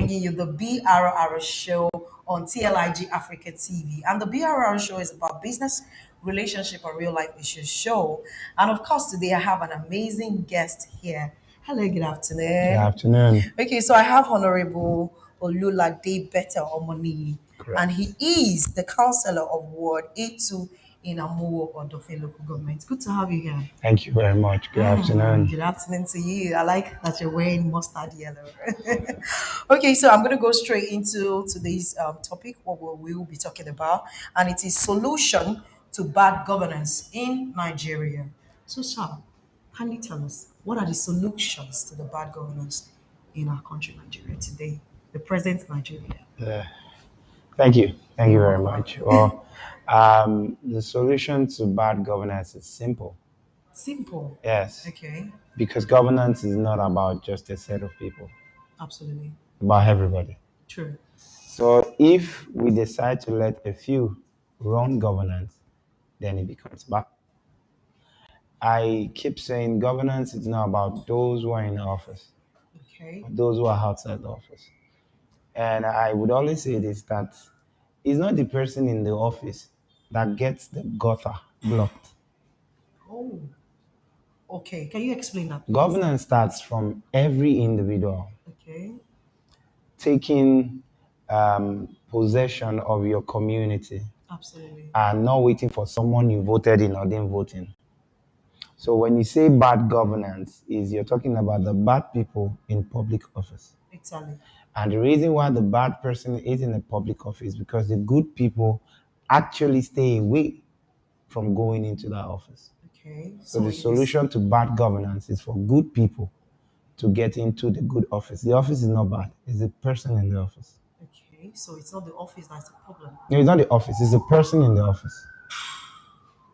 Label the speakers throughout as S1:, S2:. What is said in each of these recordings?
S1: bringing you the BRR show on TLIG Africa TV. And the BRR show is about business, relationship, and real life issues show. And of course, today I have an amazing guest here. Hello, good
S2: Good
S1: afternoon.
S2: afternoon.
S1: Okay, so I have Honorable Olulade Bethel-Omoniyi, and
S2: Correct.
S1: he is the Councilor of Ward A2 in Amuwo, Odofin local government. Good to have you here.
S2: Thank you very much. Good afternoon.
S1: Good afternoon to you. I like that you're wearing mustard yellow. Okay, so I'm going to go straight into today's topic, what we will be talking about, and it is solution to bad governance in Nigeria. So, sir, can you tell us what are the solutions to the bad governance in our country, Nigeria, today, the present Nigeria?
S2: Uh, Thank you. Thank you
S1: You're
S2: very
S1: welcome.
S2: much. Well, the solution to bad governance is simple.
S1: Simple.
S2: Yes,
S1: Okay,
S2: because governance is not about just a set of people,
S1: absolutely
S2: about everybody.
S1: true.
S2: So if we decide to let a few run governance, then it becomes bad. I keep saying governance is not about those who are in office,
S1: Okay,
S2: but those who are outside the office. And I would always say this that it's not the person in the office that gets the gutter blocked.
S1: oh, okay. Can you explain that, please?
S2: Governance starts from every individual
S1: Okay,
S2: taking possession of your community
S1: absolutely.
S2: and not waiting for someone you voted in or didn't vote in. So when you say bad governance, is you're talking about the bad people in public office.
S1: Exactly.
S2: And the reason why the bad person is in the public office is because the good people actually stay away from going into that office.
S1: Okay,
S2: So
S1: so
S2: the
S1: it is
S2: solution to bad governance is for good people to get into the good office. The office is not bad; it's the person in the office.
S1: okay. So it's not the office that's the problem.
S2: No, it's not the office; it's the person in the office.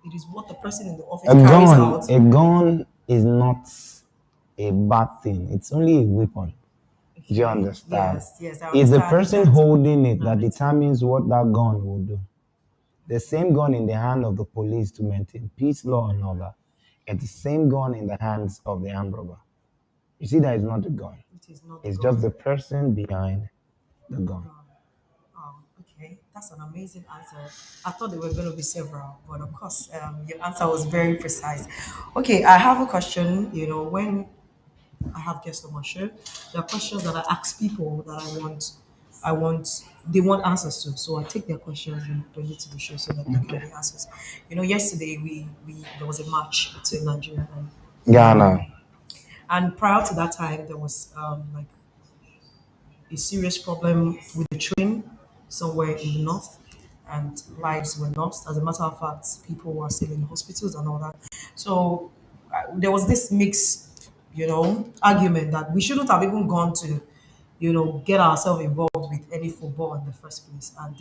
S1: It is what the person in the
S2: A
S1: office carries
S2: gun,
S1: out.
S2: a gun is not a bad thing. It's only a weapon. Do you
S1: Okay.
S2: understand?
S1: Yes. Yes. I
S2: It's the
S1: understand
S2: person
S1: that
S2: holding it that
S1: narrative.
S2: determines what that gun will do. The same gun in the hand of the police to maintain peace, law, and order, and the same gun in the hands of the armed robber. You see, that is not the gun.
S1: It is not the
S2: It's just
S1: gun.
S2: the person behind the
S1: The
S2: gun.
S1: gun. Oh, okay. That's an amazing answer. I thought there were going to be several, but of course, your answer was very precise. Okay, I have a question. When I have guests on my show. There are questions that I ask people that they want answers to. So I take their questions and bring it to the show so that they get
S2: Okay.
S1: the answers. Yesterday we there was a match between Nigeria and
S2: Ghana.
S1: Ghana, and prior to that time there was like a serious problem with the train somewhere in the north, and lives were lost. As a matter of fact, people were still in hospitals and all that. So there was this mixed, argument that we shouldn't have even gone to, get ourselves involved with any football in the first place. And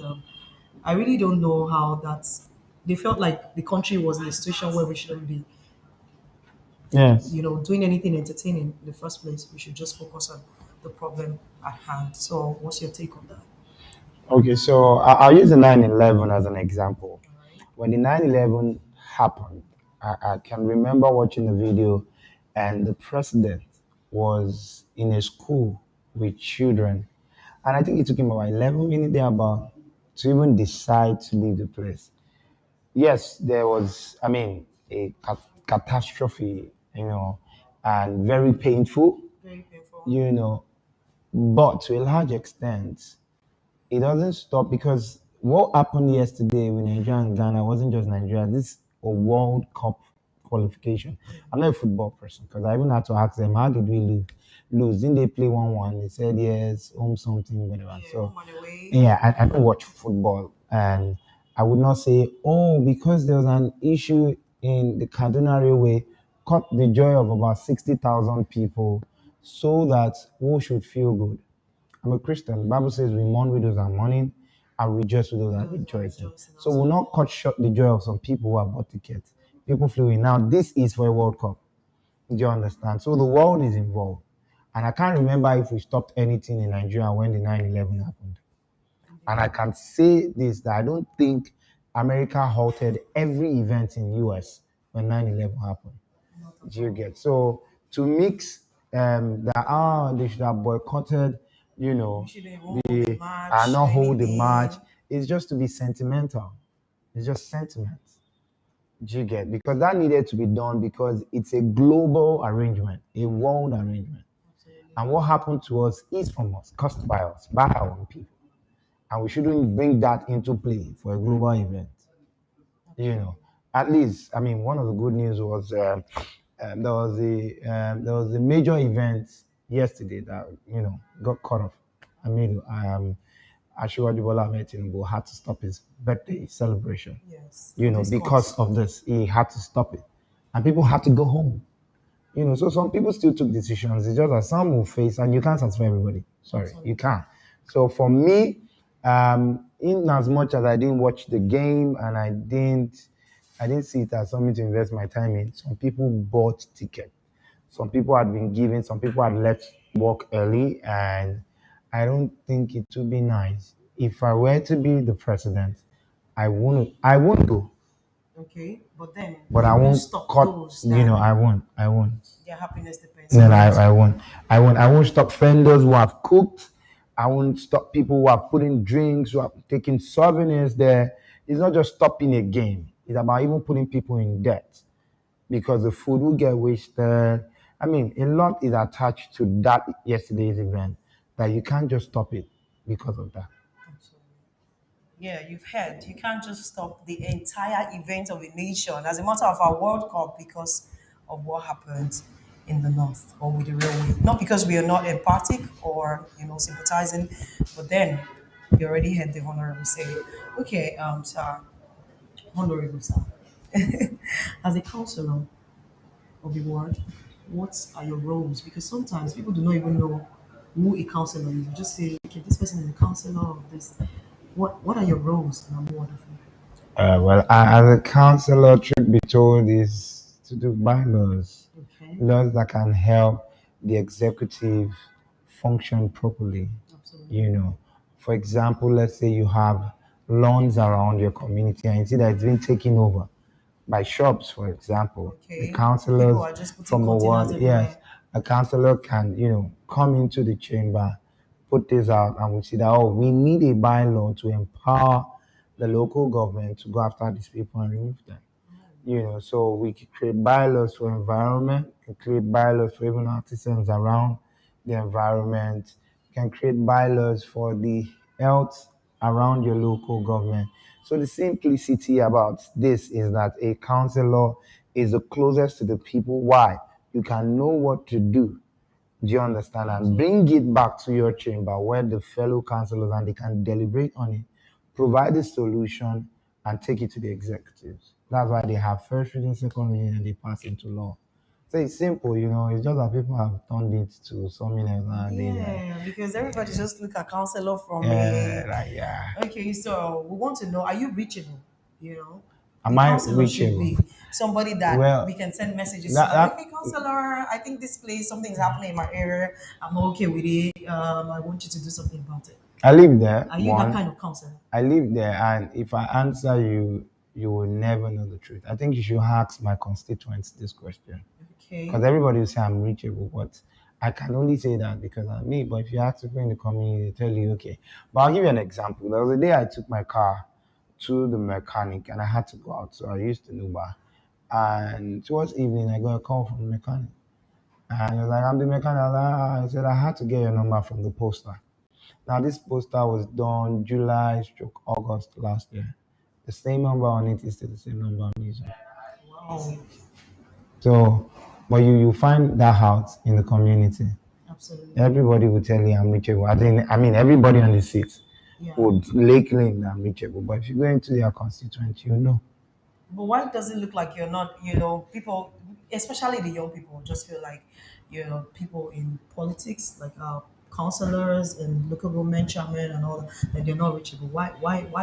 S1: I really don't know how that. They felt like the country was in a situation where we shouldn't be,
S2: Yes.
S1: doing anything entertaining in the first place. We should just focus on the problem at hand. So, what's your take on that?
S2: Okay, so I'll use the 9/11 as an example.
S1: All right.
S2: When the 9/11 happened, I can remember watching the video, and the president was in a school with children. And I think it took him about 11 minutes thereabout to even decide to leave the place. Yes, there was, I mean, a catastrophe, and very painful,
S1: Very painful.
S2: you know, but to a large extent, it doesn't stop because what happened yesterday with Nigeria and Ghana wasn't just Nigeria. This a World Cup qualification. I'm not a football person because I even had to ask them how did we lose? Lose? Didn't they play 1-1? They said yes, home something, whatever.
S1: Yeah,
S2: So
S1: home and away.
S2: yeah, I don't watch football, and I would not say, oh, because there was an issue in the Kaduna Railway, cut the joy of about 60,000 people, so that who should feel good. I'm a Christian. The Bible says we mourn widows and mourning, and rejoice with those that
S1: Those are
S2: rejoicing.
S1: rejoicing
S2: So
S1: also.
S2: we'll not cut short the joy of some people who have bought tickets. People flew in. Now this is for a World Cup. Do you understand? So the world is involved. And I can't remember if we stopped anything in Nigeria when the 9/11 happened. And I can say this that I don't think America halted every event in US when 9/11 happened.
S1: Not at
S2: Do you
S1: all.
S2: get? So to mix that they should have boycotted You
S1: We
S2: know,
S1: shouldn't even hold a
S2: they are
S1: match
S2: not
S1: or
S2: hold the march.
S1: anything.
S2: It's just to be sentimental. It's just sentiment. Do you get? Because that needed to be done because it's a global arrangement, a world arrangement.
S1: Absolutely.
S2: And what happened to us is from us, caused by us, by our own people. And we shouldn't bring that into play for a global event. You know,
S1: Absolutely.
S2: at least, I mean, one of the good news was there was a major event yesterday that got cut off. I mean, Ashwadi Bola Ahmed Tinubu had to stop his birthday celebration.
S1: Yes,
S2: You
S1: for
S2: know,
S1: this
S2: because
S1: cause.
S2: of this, he had to stop it, and people had to go home. You know, so some people still took decisions. It's just that some will face, and you can't satisfy everybody. Sorry, you
S1: Absolutely.
S2: can't. So for me, in as much as I didn't watch the game and I didn't see it as something to invest my time in. Some people bought tickets. Some people had been given. Some people had left work early, and I don't think it would be nice if I were to be the president. I won't go,
S1: Okay, but then
S2: but I
S1: you won't
S2: won't
S1: stop
S2: cut.
S1: those
S2: You know,
S1: that
S2: I won't. I won't.
S1: their happiness depends
S2: No,
S1: on
S2: no,
S1: it.
S2: I won't. I won't. I won't stop vendors who have cooked. I won't stop people who have put in drinks, who have taken souvenirs there. It's not just stopping a game. It's about even putting people in debt because the food will get wasted. I mean, a lot is attached to that yesterday's event that you can't just stop it because of that.
S1: Absolutely. Yeah, you've heard. You can't just stop the entire event of a nation as a matter of our World Cup because of what happened in the north or with the railway. Not because we are not empathic or sympathizing, but then you already heard the honorable say, okay, sir, honorable sir, as a councillor of the ward, what are your roles? Because sometimes people do not even know who a councillor is. You just say, okay, this person is a councillor of this. What are your roles in a ward of you?
S2: Well, as a counselor, truth be told, is to do bylaws,
S1: Okay,
S2: laws that can help the executive function properly.
S1: absolutely.
S2: You know, for example, let's say you have lawns around your community and you see that it's been taken over by shops, for example. The
S1: Okay, people
S2: councillors
S1: are just putting
S2: from a
S1: containers
S2: ward, yes,
S1: everywhere.
S2: a councillor can, come into the chamber, put this out, and we see that, oh, we need a bylaw to empower the local government to go after these people and remove them. So we can create bylaws for environment, can create bylaws for even artisans around the environment, can create bylaws for the health around your local government. So the simplicity about this is that a councillor is the closest to the people. Why? You can know what to do. Do you understand? And bring it back to your chamber where the fellow councillors and they can deliberate on it, provide a solution, and take it to the executives. That's why they have first reading, second reading, and they pass into law. So it's simple, it's just that people have turned it to something else nowadays.
S1: Yeah, because everybody just look at counselor from a.
S2: Yeah.
S1: Okay, so we want to know: are you reachable? You know,
S2: Am
S1: the
S2: I
S1: counselor should
S2: reachable?
S1: be somebody that we
S2: Well,
S1: can send messages to.
S2: that,
S1: That
S2: that
S1: okay, counselor, I think this place something's happening in my area. I'm not okay with it. I want you to do something about it.
S2: I live there.
S1: Are you that
S2: One,
S1: kind of counselor?
S2: I live there, and if I answer you, you will never know the truth. I think you should ask my constituents this question because
S1: Okay.
S2: everybody will say I'm reachable, but I can only say that because I'm me. But if you ask people in the community, they tell you, okay. But I'll give you an example. There was a day I took my car to the mechanic and I had to go out, so I used the Uber. And towards evening, I got a call from the mechanic. And he was like, I'm the mechanic. I said, I had to get your number from the poster. Now, this poster was done July stroke August last year. The same number on it is still the same number I'm using.
S1: Wow.
S2: So, but you find that out in the community.
S1: Absolutely.
S2: Everybody will tell you I'm reachable. I mean, everybody on the seat
S1: Yeah.
S2: would lay claim that I'm reachable. But if you go into their constituent, you know.
S1: But why does it look like you're not, people, especially the young people, just feel like, people in politics, like councillors and local government chairmen and all that they're not reachable. Why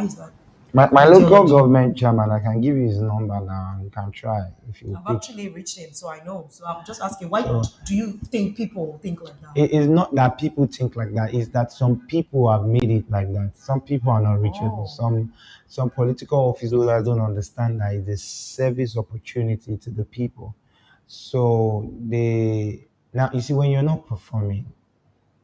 S1: is that
S2: My local
S1: ideology?
S2: government chairman, I can give you his number now and you can try if you
S1: I've
S2: pick.
S1: actually reached him, so I know. So I'm just asking, why
S2: So
S1: do you think people think like that?
S2: it is not that people think like that. It's that some people have made it like that. Some people are not reachable.
S1: Oh,
S2: Some political office holders don't understand that it's a service opportunity to the people. So they now you see when you're not performing,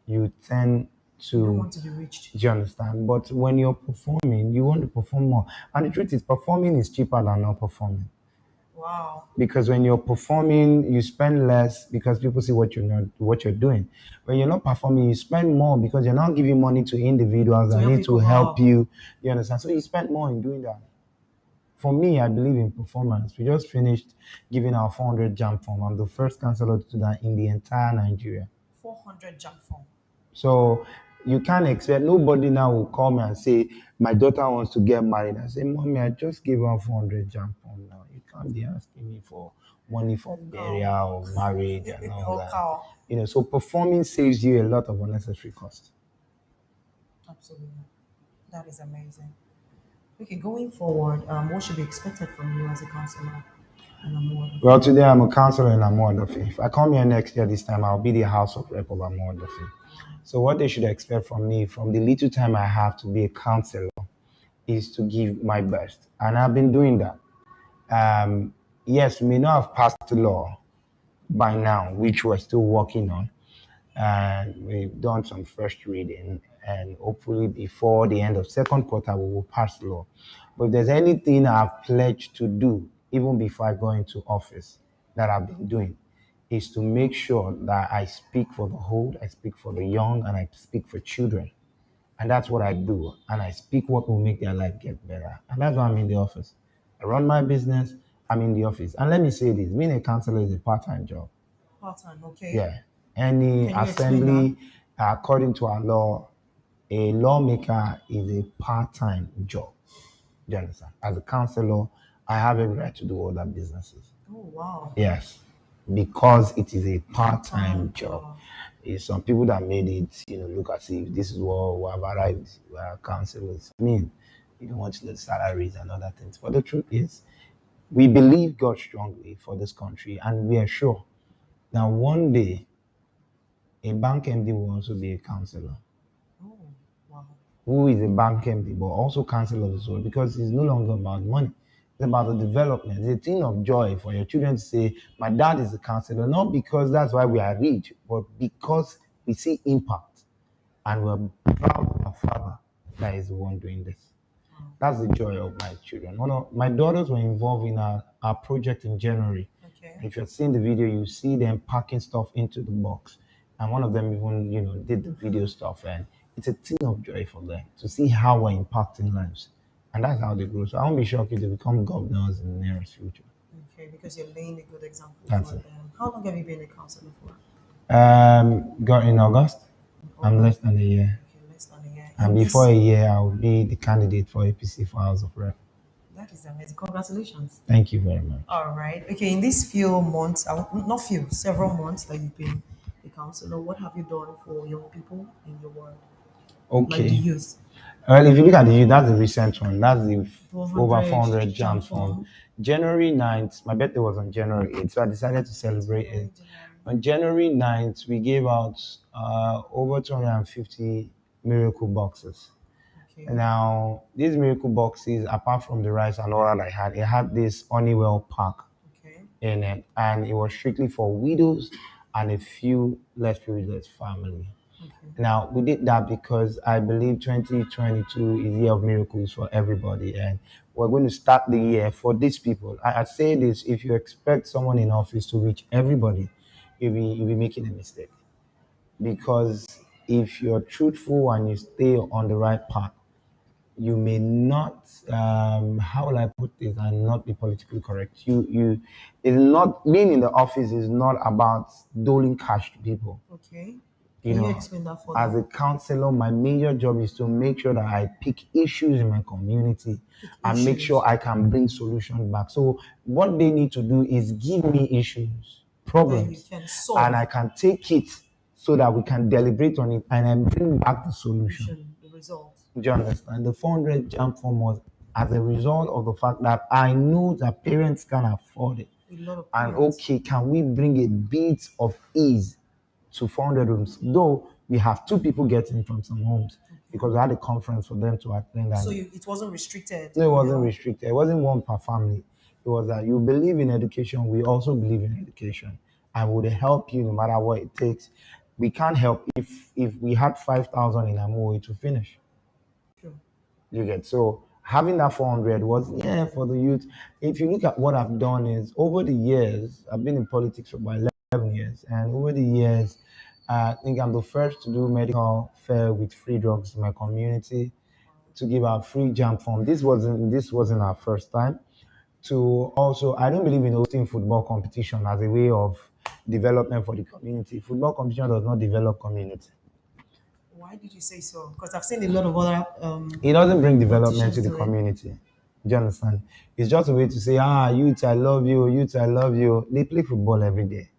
S2: you tend
S1: You don't
S2: to,
S1: want to be reached.
S2: do you understand? But when you're performing, you want to perform more. And the truth is, performing is cheaper than not performing.
S1: Wow.
S2: Because when you're performing, you spend less because people see what you're doing. When you're not performing, you spend more because you're not giving money to individuals
S1: To
S2: that
S1: help
S2: need to
S1: people
S2: help
S1: up.
S2: you. You understand? So you spend more in doing that. For me, I believe in performance. We just finished giving our 400 jump form. I'm the first counselor to do that in the entire Nigeria.
S1: 400 jump form.
S2: So you can't expect, nobody now will call me and say, my daughter wants to get married. I say, Mommy, I just gave her 400 jump form now. You can't be asking me for money for
S1: Oh.
S2: burial or marriage and all
S1: Oh,
S2: that.
S1: cow.
S2: So performing saves you a lot of unnecessary cost.
S1: Absolutely. That is amazing. Okay, going forward, what should be expected from you as a counselor in Amuwo?
S2: Well, today I'm a counselor in Amuwo. If I come here next year this time, I'll be the House of Rep of Amuwo. So what they should expect from me, from the little time I have to be a counselor, is to give my best. And I've been doing that. Yes, we may not have passed the law by now, which we're still working on. And we've done some first reading, and hopefully before the end of second quarter, we will pass the law. But if there's anything I've pledged to do, even before I go into office, that I've been doing, is to make sure that I speak for the old, I speak for the young, and I speak for children. And that's what I do. And I speak what will make their life get better. And that's why I'm in the office. I run my business, I'm in the office. And let me say this, being a counselor is a part-time job.
S1: Part time, okay.
S2: Yeah. Any
S1: Can you explain that?
S2: assembly, according to our law, a lawmaker is a part-time job. Do you understand? As a counselor, I have every right to do other businesses.
S1: Oh, wow.
S2: Yes, because it is a
S1: Part
S2: part-time
S1: time
S2: job.
S1: job.
S2: It's some people that made it, look as if this is what we have arrived. We are counselors. I mean, you don't want to the salaries and other things. But the truth is, we believe God strongly for this country, and we are sure that one day a bank MD will also be a counselor.
S1: Oh, wow.
S2: Who is a bank MD, but also counselor as well, because it's no longer about money. It's about the development. It's a thing of joy for your children to say, my dad is a counselor, not because that's why we are rich, but because we see impact and we're proud of our father that is the one doing this. That's the joy of my children. One of my daughters were involved in our project in January.
S1: Okay.
S2: If you're seeing the video, you see them packing stuff into the box. And one of them even, did the video stuff. And it's a thing of joy for them to see how we're impacting lives. And that's how they grow. So I won't be shocked if they become governors in the nearest future.
S1: Okay, because you're laying a good example
S2: That's
S1: for
S2: it.
S1: them. How long have you been a counselor for?
S2: Got in August. I'm
S1: August.
S2: less than a year.
S1: Okay, less than a year.
S2: And
S1: In
S2: before
S1: this,
S2: a year, I will be the candidate for APC for House of Rep.
S1: that is amazing. Congratulations.
S2: Thank you very much.
S1: All right. Okay, in these few months, not few, several months that you've been a counselor, what have you done for young people in your world, like the
S2: Okay.
S1: youth?
S2: Well, if you look at the youth, that's the recent one. That's the over
S1: 400
S2: 400
S1: jump
S2: jumps from
S1: form.
S2: January 9th. My birthday was on January 8th, so I decided to celebrate it.
S1: January.
S2: On January 9th, we gave out over 250 miracle boxes.
S1: Okay.
S2: Now, these miracle boxes, apart from the rice and all that I had, it had this Honeywell pack
S1: Okay.
S2: in it, and it was strictly for widows and a few less privileged family.
S1: Okay.
S2: Now, we did that because I believe 2022 is year of miracles for everybody, and we're going to start the year for these people. I say this: if you expect someone in office to reach everybody, you'll be making a mistake. Because if you're truthful and you stay on the right path, you may not, how will I put this and not be politically correct. It's not, being in the office is not about doling cash to people.
S1: Okay.
S2: You
S1: Can you
S2: know,
S1: explain that for
S2: as
S1: them?
S2: a counselor, my major job is to make sure that I pick issues in my community
S1: Pick
S2: and make
S1: issues
S2: sure I can bring solutions back. So what they need to do is give me issues,
S1: that you
S2: problems,
S1: can
S2: and
S1: solve.
S2: I can take it so that we can deliberate on it and then bring back the solution.
S1: The result.
S2: Do you understand? The 400 jump form was as a result of the fact that I know that parents can afford it.
S1: A lot of
S2: And
S1: parents.
S2: okay, can we bring a bit of ease to 400 rooms? Though we have two people getting from some homes because we had a conference for them to attend.
S1: So
S2: And
S1: it wasn't restricted.
S2: no, it
S1: You
S2: wasn't
S1: know.
S2: restricted. It wasn't one per family. It was that you believe in education, we also believe in education. And would help you no matter what it takes. We can't help if we had 5,000 in Amuwo, it will finish.
S1: True.
S2: You get so having that 400 was for the youth. If you look at what I've done is over the years, I've been in politics for about 11 years, and over the years, I think I'm the first to do medical fair with free drugs in my community to give out free jam form. This wasn't our first time. To also, I don't believe in hosting football competition as a way of development for the community. Football competition does not develop community.
S1: Why did you say so? Because I've seen a lot of other
S2: It doesn't bring development
S1: politicians
S2: to the
S1: do it.
S2: community. Do you understand? It's just a way to say, youth, I love you, youth, I love you. They play football every day.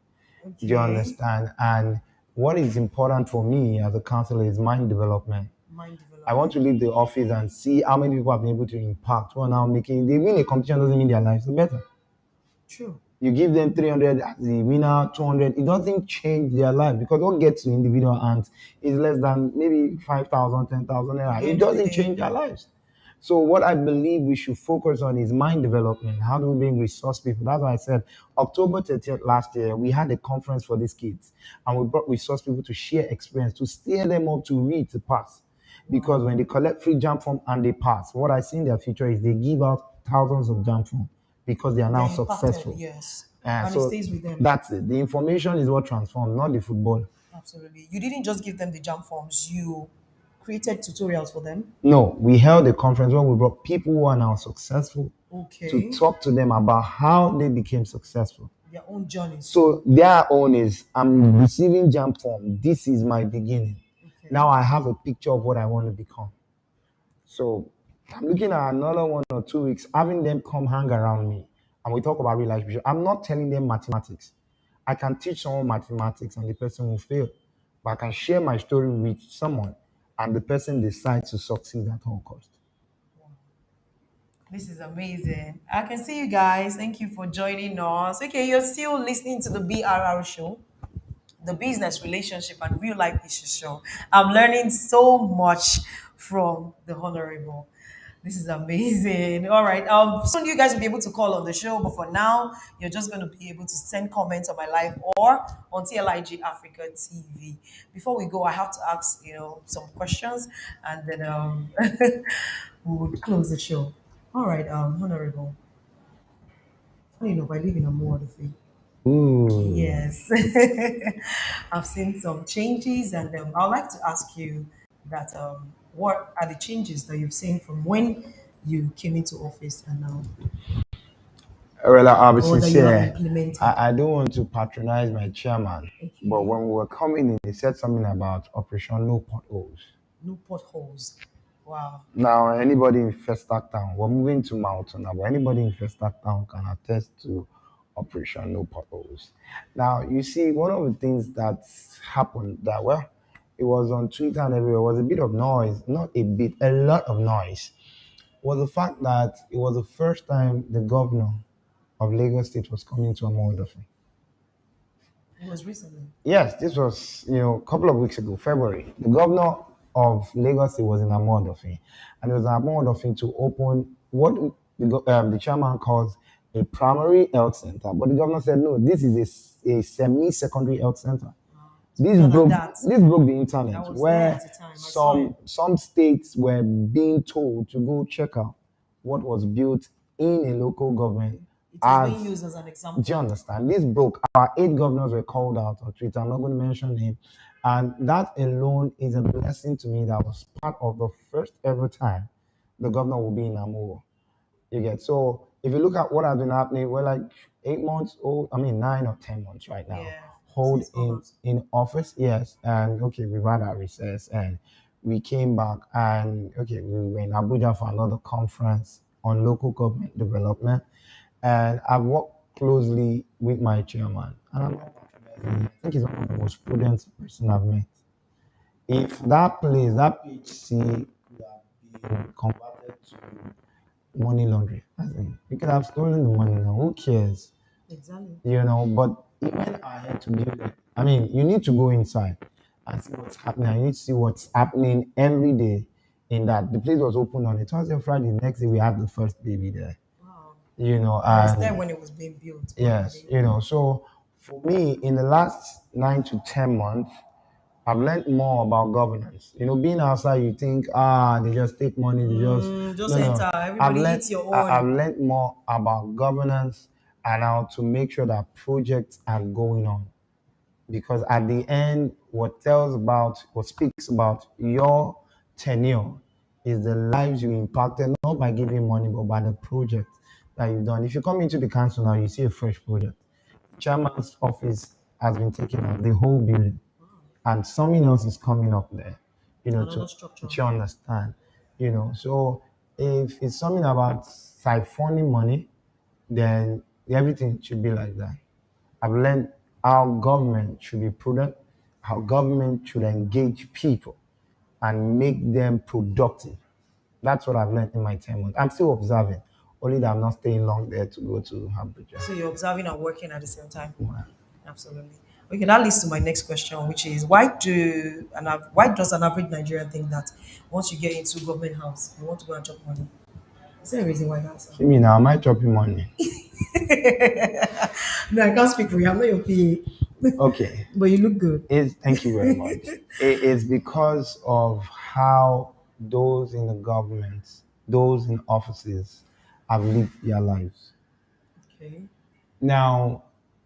S2: Do you
S1: Okay.
S2: understand? And what is important for me as a counselor is mind development.
S1: Mind
S2: I want to
S1: development.
S2: leave the office and see how many people have been able to impact. Who are now making, they win a competition doesn't mean their lives are better.
S1: True.
S2: You give them 300 as the winner, 200, it doesn't change their life because what gets to individual hands is less than maybe 5,000, 10,000
S1: At
S2: naira.
S1: the
S2: It
S1: end of the
S2: doesn't
S1: day,
S2: change their lives. So what I believe we should focus on is mind development. How do we bring resource people? That's why I said October 30th last year, we had a conference for these kids and we brought resource people to share experience, to steer them up to read, to pass. Because when they collect free jam form and they pass, what I see in their future is they give out thousands of jam form because they are now
S1: they're impacted,
S2: successful.
S1: yes.
S2: And
S1: And it
S2: so
S1: stays with them.
S2: that's it. The information is what transforms, not the football.
S1: Absolutely. You didn't just give them the jump forms, you created tutorials for them.
S2: No, we held a conference where we brought people who are now successful to
S1: Okay.
S2: talk to them about how they became successful.
S1: Their own journeys.
S2: So their own is I'm receiving jam form. This is my beginning.
S1: Okay.
S2: Now I have a picture of what I want to become. So I'm looking at another 1 or 2 weeks, having them come hang around me and we talk about real life issues. I'm not telling them mathematics. I can teach someone mathematics and the person will fail. But I can share my story with someone and the person decides to succeed at all cost.
S1: This is amazing. I can see you guys. Thank you for joining us. Okay, you're still listening to the BRR show, the business relationship and real life issue show. I'm learning so much from the honorable. This is amazing. All right. Soon you guys will be able to call on the show, but for now, you're just going to be able to send comments on my live or on TLIG Africa TV. Before we go, I have to ask, some questions, and then we would close the show. All right, honorable. Funny enough, I live in Amuwo, Odofin.
S2: Ooh.
S1: Yes, I've seen some changes, and I'd like to ask you that what are the changes that you've seen from when you came into office and now,
S2: Well, I'll be
S1: or that you have
S2: sincere.
S1: implemented?
S2: I don't want to patronize my chairman, but
S1: Okay,
S2: when we were coming in, he said something about Operation No Potholes.
S1: no potholes. Wow.
S2: Now, anybody in Festac Town, we're moving to Mountain now, but anybody in Festac Town can attest to Operation No Potholes. Now, you see, one of the things that happened that, well, it was on Twitter and everywhere, was a bit of noise, not a bit, a lot of noise, was the fact that it was the first time the governor of Lagos State was coming to Amuwo.
S1: It was recently.
S2: Yes, this was, a couple of weeks ago, February. The governor of Lagos State was in Odofin, and it was in Odofin to open what the chairman calls a primary health center. But the governor said, no, this is a semi-secondary health center.
S1: It's
S2: This
S1: bigger than
S2: broke
S1: that.
S2: this broke the
S1: I
S2: internet
S1: was there
S2: where
S1: at the time. I saw it.
S2: some states were being told to go check out what was built in a local government
S1: It was being
S2: as
S1: used as an
S2: do you
S1: example.
S2: understand? This broke. Our 8 governors were called out on Twitter. I'm not going to mention name. And that alone is a blessing to me that was part of the first ever time the governor will be in Amuwo. You get so if you look at what has been happening, we're like 8 months old, 9 or 10 months right now.
S1: Yeah,
S2: Hold
S1: since August.
S2: in office, yes. And okay, we've had our recess and we came back and okay, we were in Abuja for another conference on local government development. And I've worked closely with my chairman. And I think he's one of the most prudent person I've met. If that place, that PHC could have been converted to money laundering. As in, you could have stolen the money now. Who cares?
S1: Exactly.
S2: But he went ahead to build it. I mean, you need to go inside and see what's happening. You need to see what's happening every day in that. The place was open on a Thursday and Friday. The next day we had the first baby there.
S1: Wow. I was there
S2: And
S1: when it was being built. But I
S2: yes,
S1: didn't.
S2: so for me, in the last 9 to 10 months, I've learned more about governance. Being outside, you think, they just take money, they just
S1: Just
S2: no, no.
S1: enter. Everybody eats your
S2: I've
S1: own.
S2: learned more about governance and how to make sure that projects are going on. Because at the end, what speaks about your tenure is the lives you impacted, not by giving money, but by the project that you've done. If you come into the council now, you see a fresh project. Chairman's office has been taken out, the whole building, and something else is coming up there,
S1: Another structure.
S2: to understand, So if it's something about siphoning money, then everything should be like that. I've learned how government should be prudent, how government should engage people and make them productive. That's what I've learned in my 10 months. I'm still observing, only that I'm not staying long there to go to Abuja.
S1: So you're observing and working at the same time.
S2: Wow.
S1: Absolutely. Okay, that leads to my next question, which is why does an average Nigerian think that once you get into government house, you want to go and chop money? Is there a reason why that's so?
S2: See me now, am I chopping money?
S1: No, I can't speak for you. I'm not your PA,
S2: Okay.
S1: but you look good.
S2: Thank you very much. It is because of how those in the government, those in offices have lived their lives.
S1: Okay.
S2: Now,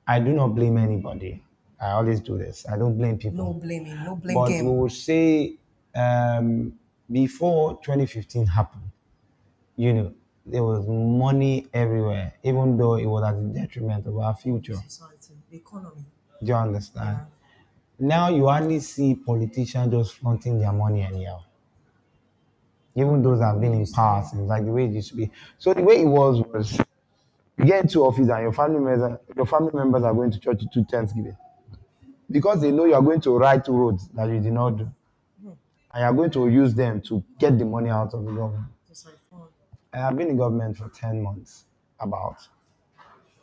S2: I do not blame anybody. I always do this. I don't blame
S1: No
S2: people.
S1: blaming, no blame
S2: But we
S1: game.
S2: will say before 2015 happened, there was money everywhere, even though it was at the detriment of our
S1: The
S2: future.
S1: society, the economy.
S2: Do you understand?
S1: Yeah.
S2: Now you only see politicians just flaunting their money anyhow. Even those that have been in power since like the way it used to be. So the way it was you get into office and your family members are going to church to do Thanksgiving. Because they know you are going to write roads that you did not do. And you are going to use them to get the money out of the government.
S1: Just like fun.
S2: I have been in government for 10 months, about.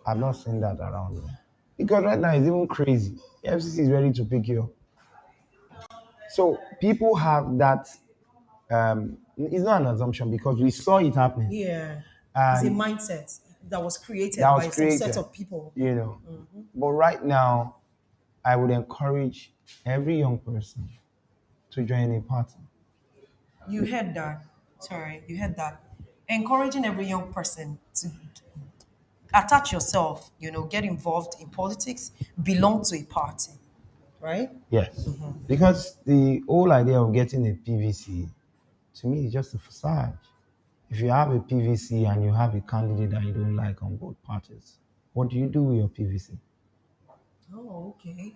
S2: I've not seen that around me. Because right now it's even crazy. FCC is ready to pick you up. So people have that. It's not an assumption because we saw it happening.
S1: Yeah. It's a
S2: And
S1: mindset that was
S2: that
S1: created
S2: was
S1: by some set
S2: created,
S1: of people.
S2: you know. But right now, I would encourage every young person to join a party.
S1: You heard that. Sorry, you heard that. Encouraging every young person to attach yourself, get involved in politics, belong to a party, right?
S2: Yes. Because the whole idea of getting a PVC, to me, is just a facade. If you have a PVC and you have a candidate that you don't like on both parties, what do you do with your PVC?
S1: Oh, okay.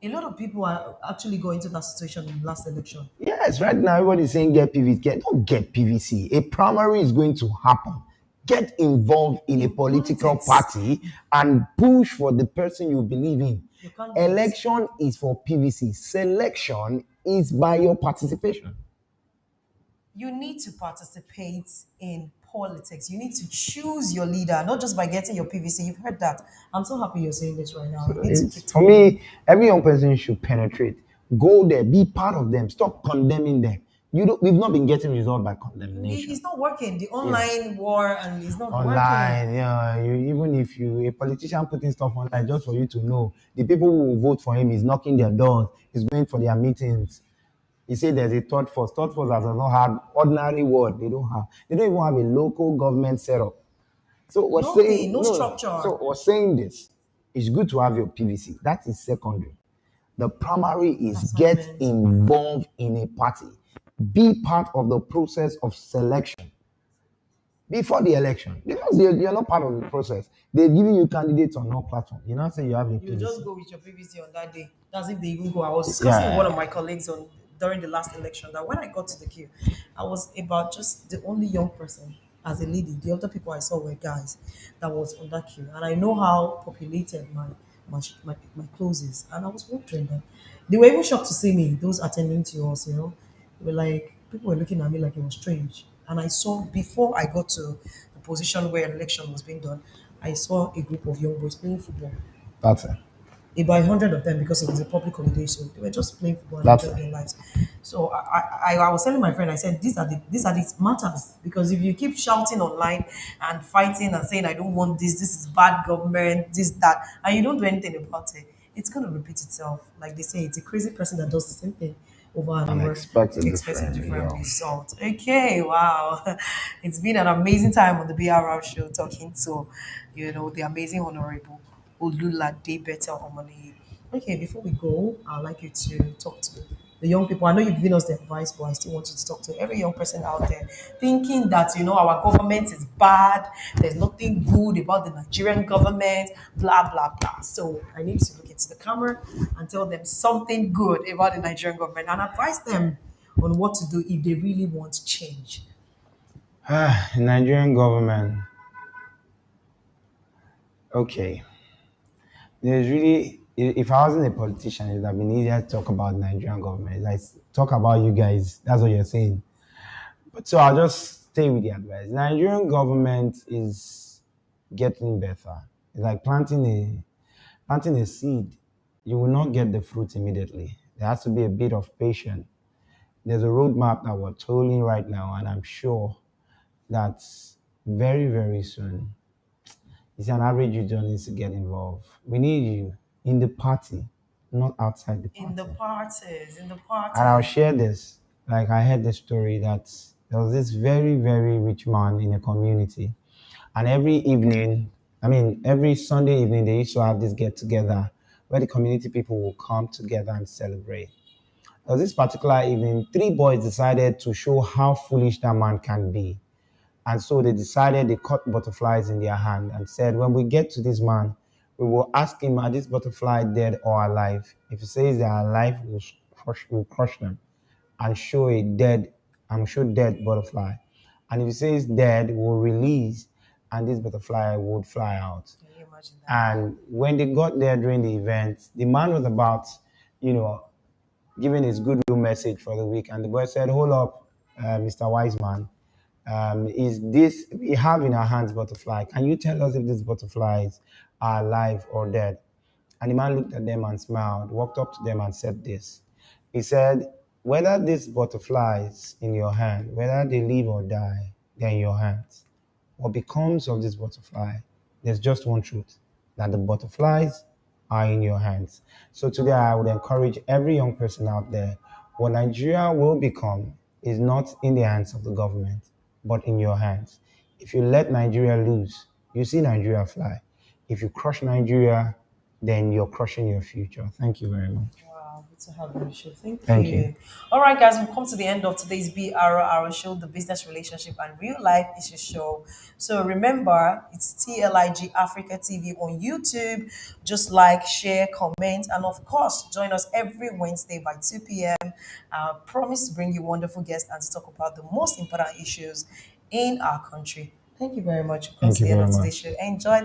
S1: A lot of people are actually going to that situation in the last election.
S2: Yes, right now everybody's saying get PVC. Don't get PVC. A primary is going to happen. Get involved in a
S1: In
S2: political
S1: politics,
S2: party and push for the person you believe in.
S1: your candidates,
S2: Election is for PVC. Selection is by your participation.
S1: you need to participate in politics. You need to choose your leader, not just by getting your PVC. You've heard that. I'm so happy you're saying this right now. You need to
S2: It's,
S1: keep
S2: for
S1: telling them.
S2: me, every young person should penetrate. Go there, be part of them. Stop condemning them. We've not been getting results by condemnation.
S1: It's not working. The online war and it's not working.
S2: Online, even if a politician putting stuff online just for you to know, the people who will vote for him is knocking their doors, is going for their meetings. He said there's a third force. Third force has not had ordinary word. They don't have. They don't even have a local government setup. So we're
S1: Nothing,
S2: saying
S1: no
S2: no, no.
S1: structure.
S2: So we're saying this. It's good to have your PVC. That is secondary. The primary is
S1: That's what I
S2: get
S1: meant.
S2: involved in a party. Be part of the process of selection before the election. Because you're not part of the process. They're giving you candidates on no platform. You're not saying you have a
S1: You
S2: PVC.
S1: just go with your PVC on that day. That's if they even go. I was discussing with one
S2: Yeah.
S1: of my colleagues on during the last election that when I got to the queue, I was about just the only young person as a lady. The other people I saw were guys that was on that queue, and I know how populated my clothes is. And I was wondering that they were even shocked to see me. Those attending to us, they were like people were looking at me like it was strange. And I saw before I got to the position where election was being done, I saw a group of young boys playing football
S2: That's it.
S1: about 100 of them because it was a public holiday, so they were just playing football and
S2: That's
S1: enjoying
S2: it.
S1: their lives. So I was telling my friend, I said, these are the matters because if you keep shouting online and fighting and saying I don't want this is bad government, this that, and you don't do anything about it, it's going to repeat itself. Like they say, it's a crazy person that does the same thing over and
S2: And
S1: over
S2: expect a
S1: to expect a
S2: different
S1: different
S2: result.
S1: result. Okay, wow. It's been an amazing time on the BRR show talking to, the amazing Honorable Olulade Bethel-Omoniyi. Okay, before we go, I'd like you to talk to the young people. I know you've given us the advice, but I still want you to talk to every young person out there thinking that, our government is bad, there's nothing good about the Nigerian government, blah, blah, blah. So I need you to look into the camera and tell them something good about the Nigerian government and advise them on what to do if they really want change.
S2: Nigerian government. Okay. There's really, if I wasn't a politician, it would have been easier to talk about Nigerian government. Like, talk about you guys. That's what you're saying. But so I'll just stay with the advice. Nigerian government is getting better. It's like planting a seed. You will not get the fruit immediately. There has to be a bit of patience. There's a roadmap that we're tolling right now, and I'm sure that very, very soon, it's an average user needs to get involved. We need you in the party, not outside the
S1: In the
S2: party.
S1: parties, in the
S2: And I'll
S1: parties.
S2: share this. Like, I heard the story that there was this very, very rich man in a community. And every evening, I mean, every Sunday evening, they used to have this get together where the community people will come together and celebrate. There was this particular evening, three boys decided to show how foolish that man can be. And so they decided they caught butterflies in their hand and said, when we get to this man, we will ask him, are these butterflies dead or alive? If he says they are alive, we'll crush them and show a dead, and show dead butterfly. And if he says dead, we'll release and this butterfly would fly out.
S1: Can you imagine that?
S2: And when they got there during the event, the man was about, you know, giving his goodwill message for the week. And the boy said, hold up, Mr. Wiseman. Is this, we have in our hands butterfly. Can you tell us if these butterflies are alive or dead? And the man looked at them and smiled, walked up to them and said this. He said, whether these butterflies in your hand, whether they live or die, they're in your hands. What becomes of this butterfly? There's just one truth, that the butterflies are in your hands. So today I would encourage every young person out there, what Nigeria will become is not in the hands of the government, but in your hands. If you let Nigeria lose, you see Nigeria fly. If you crush Nigeria, then you're crushing your future. Thank you very much.
S1: Wow, good to have you on the show. Thank
S2: Thank you.
S1: you. All right, guys, we've come to the end of today's BRR show, the business relationship and real life issue show. So remember, it's TLIG Africa TV on YouTube. Just like, share, comment, and of course, join us every Wednesday by 2 p.m. Promise to bring you wonderful guests and to talk about the most important issues in our country. Thank you very much. We've come
S2: Thank
S1: to
S2: you
S1: the end
S2: very
S1: of today's
S2: much.
S1: show. Enjoy the